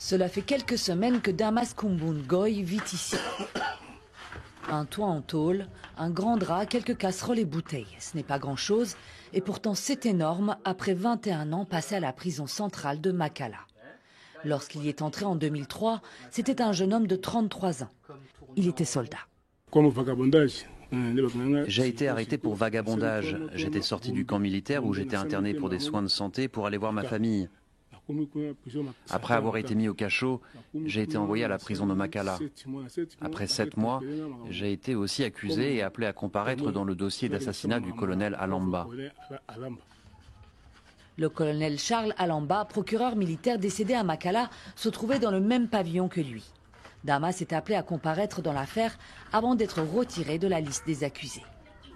Cela fait quelques semaines que Damas Kumbun Goy vit ici. Un toit en tôle, un grand drap, quelques casseroles et bouteilles. Ce n'est pas grand-chose, et pourtant c'est énorme après 21 ans passés à la prison centrale de Makala. Lorsqu'il y est entré en 2003, c'était un jeune homme de 33 ans. Il était soldat. J'ai été arrêté pour vagabondage. J'étais sorti du camp militaire où j'étais interné pour des soins de santé pour aller voir ma famille. Après avoir été mis au cachot, j'ai été envoyé à la prison de Makala. Après 7 mois, j'ai été aussi accusé et appelé à comparaître dans le dossier d'assassinat du colonel Alamba. Le colonel Charles Alamba, procureur militaire décédé à Makala, se trouvait dans le même pavillon que lui. Damas est appelé à comparaître dans l'affaire avant d'être retiré de la liste des accusés.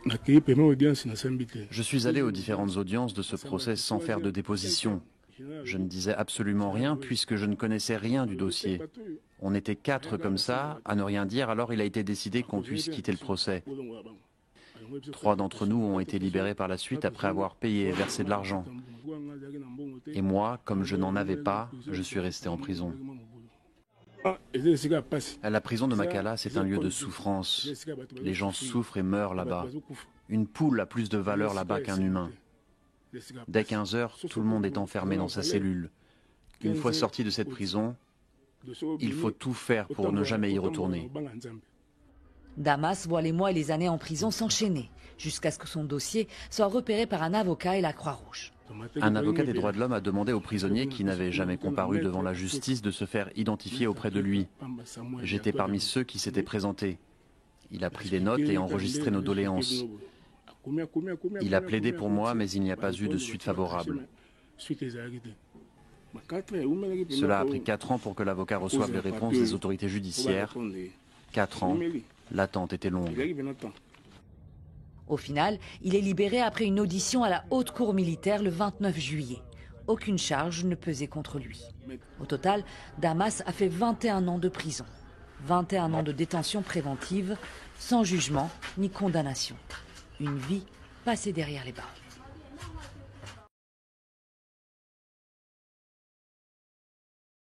Je suis allé aux différentes audiences de ce procès sans faire de déposition. Je ne disais absolument rien puisque je ne connaissais rien du dossier. On était 4 comme ça, à ne rien dire, alors il a été décidé qu'on puisse quitter le procès. 3 d'entre nous ont été libérés par la suite après avoir payé et versé de l'argent. Et moi, comme je n'en avais pas, je suis resté en prison. La prison de Makala, c'est un lieu de souffrance. Les gens souffrent et meurent là-bas. Une poule a plus de valeur là-bas qu'un humain. Dès 15 heures, tout le monde est enfermé dans sa cellule. Une fois sorti de cette prison, il faut tout faire pour ne jamais y retourner. Damas voit les mois et les années en prison s'enchaîner, jusqu'à ce que son dossier soit repéré par un avocat et la Croix-Rouge. Un avocat des droits de l'homme a demandé aux prisonniers qui n'avaient jamais comparu devant la justice de se faire identifier auprès de lui. J'étais parmi ceux qui s'étaient présentés. Il a pris des notes et enregistré nos doléances. Il a plaidé pour moi, mais il n'y a pas eu de suite favorable. Cela a pris 4 ans pour que l'avocat reçoive les réponses des autorités judiciaires. 4 ans, l'attente était longue. Au final, il est libéré après une audition à la Haute Cour militaire le 29 juillet. Aucune charge ne pesait contre lui. Au total, Damas a fait 21 ans de prison. 21 ans de détention préventive, sans jugement ni condamnation. Une vie passée derrière les barreaux.